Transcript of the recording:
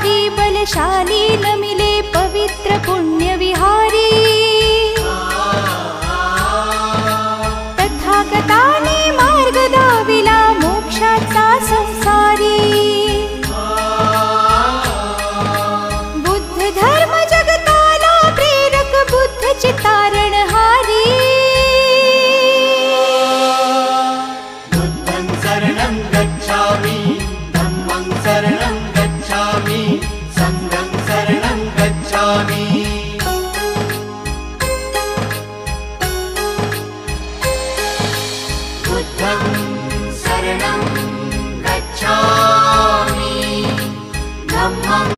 भारी बलशाली नमिले पवित्र पुण्य विहारी तथागताने मार्ग दाविला मोक्षाचा संसारी बुद्ध धर्म जगताला प्रेरक बुद्ध चितारणहारी बुद्धं शरणं गच्छामि धम्मं शरणं गच्छामि संघं